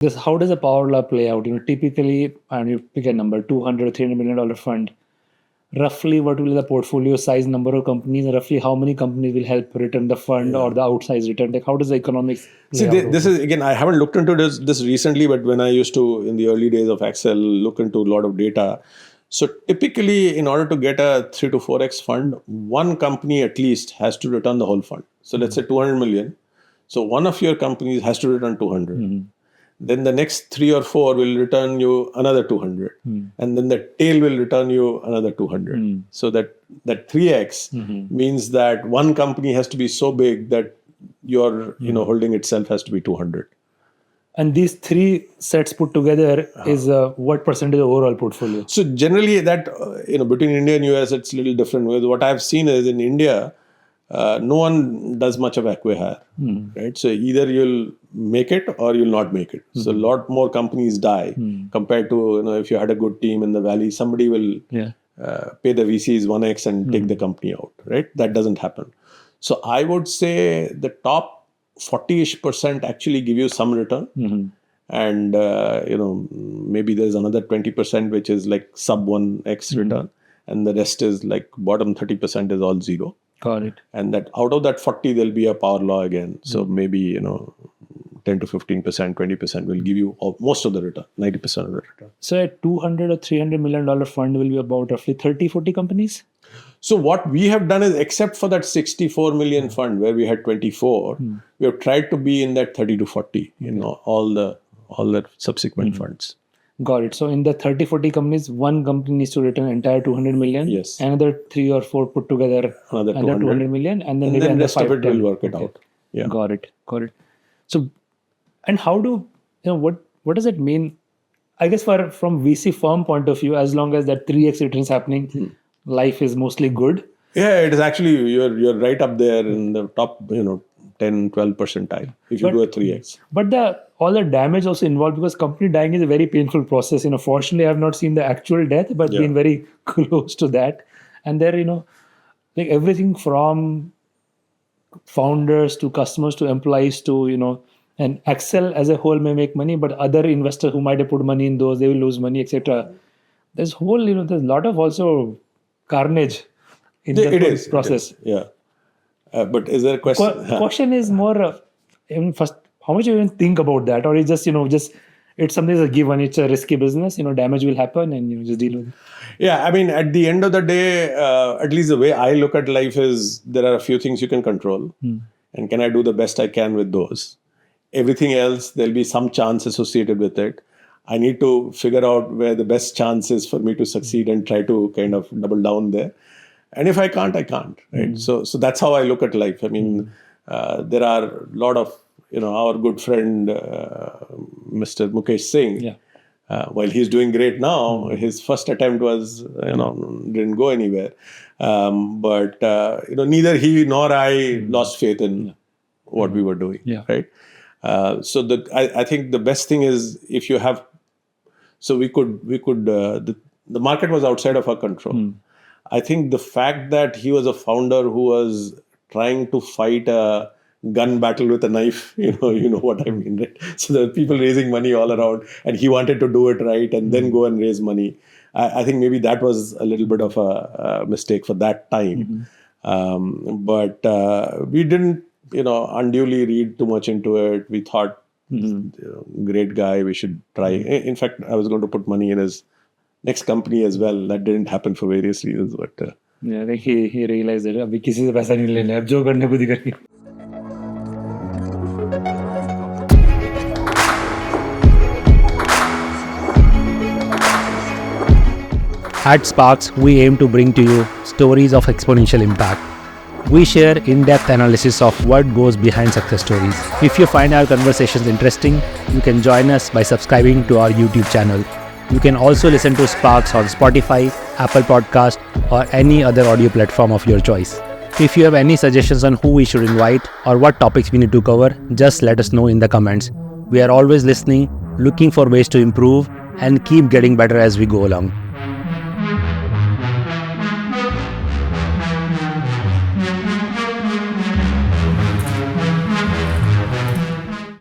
This, how does a power law play out? Typically, and you pick a number, $200, $300 million fund. Roughly, what will be the portfolio size, number of companies, and roughly how many companies will help return the fund or the outsized return? Like, how does the economics play out? This is, again, I haven't looked into this recently, but when I used to, in the early days of Accel, look into a lot of data. So typically, in order to get a 3 to 4x fund, one company at least has to return the whole fund. So let's say 200 million. So one of your companies has to return 200. Then the next 3 or 4 will return you another 200. And then the tail will return you another 200. So that 3x means that one company has to be so big that your holding itself has to be 200. And these three sets put together is what percentage of overall portfolio? So generally that, between India and US, it's a little different. What I've seen is in India, no one does much of acqui-hire, right? So either you'll make it or you'll not make it. So a lot more companies die compared to, if you had a good team in the valley, somebody will pay the VCs 1x and take the company out, right? That doesn't happen. So I would say the top 40-ish% actually give you some return. And, maybe there's another 20% which is like sub 1x return. And the rest is like bottom 30% is all zero. Got it. And that out of that 40, there'll be a power law again. So maybe, 10 to 15%, 20% will give you most of the return, 90% of the return. So a $200 or $300 million fund will be about roughly 30, 40 companies? So what we have done is, except for that 64 million fund where we had 24, we have tried to be in that 30 to 40, all the subsequent funds. Got it. So in the 30, 40 companies, one company needs to return entire 200 million. Yes. Another 3 or 4 put together, another 200 million. And then maybe the rest of it 10. will work it out. Yeah. Got it. So, and how do, what does it mean? I guess from VC firm point of view, as long as that 3x return is happening, life is mostly good. Yeah, it is actually, you're right up there in the top, 10, 12 percentile if you do a 3x. But all the damage also involved, because company dying is a very painful process. Fortunately, I have not seen the actual death, but been very close to that. And there, like everything from founders to customers to employees to, and Accel as a whole may make money, but other investors who might have put money in those, they will lose money, etc. There's there's a lot of also carnage in the process. Yeah. But is there a question? Question is more, first, how much you even think about that? Or it's just, it's something that's a given, it's a risky business, damage will happen and just deal with it. Yeah, I mean, at the end of the day, at least the way I look at life is there are a few things you can control. And can I do the best I can with those? Everything else, there'll be some chance associated with it. I need to figure out where the best chance is for me to succeed and try to kind of double down there. And if I can't, I can't, right? So that's how I look at life. I mean, there are a lot of, our good friend, Mr. Mukesh Singh, while he's doing great now, his first attempt was, didn't go anywhere. But neither he nor I lost faith in what we were doing, right? So I think the best thing is if you have, so we could the market was outside of our control. I think the fact that he was a founder who was trying to fight a gun battle with a knife, you know what I mean, right? So there are people raising money all around and he wanted to do it right and then go and raise money. I think maybe that was a little bit of a mistake for that time. But we didn't, unduly read too much into it. We thought, great guy, we should try. In fact, I was going to put money in his next company as well. That didn't happen for various reasons. But I think he realized that अभी किसी से पैसा नहीं लेना है, अब जो करने खुद ही करिए. At SparX, we aim to bring to you stories of exponential impact. We share in-depth analysis of what goes behind success stories. If you find our conversations interesting, you can join us by subscribing to our YouTube channel. You can also listen to SparX on Spotify, Apple Podcast, or any other audio platform of your choice. If you have any suggestions on who we should invite or what topics we need to cover, just let us know in the comments. We are always listening, looking for ways to improve, and keep getting better as we go along.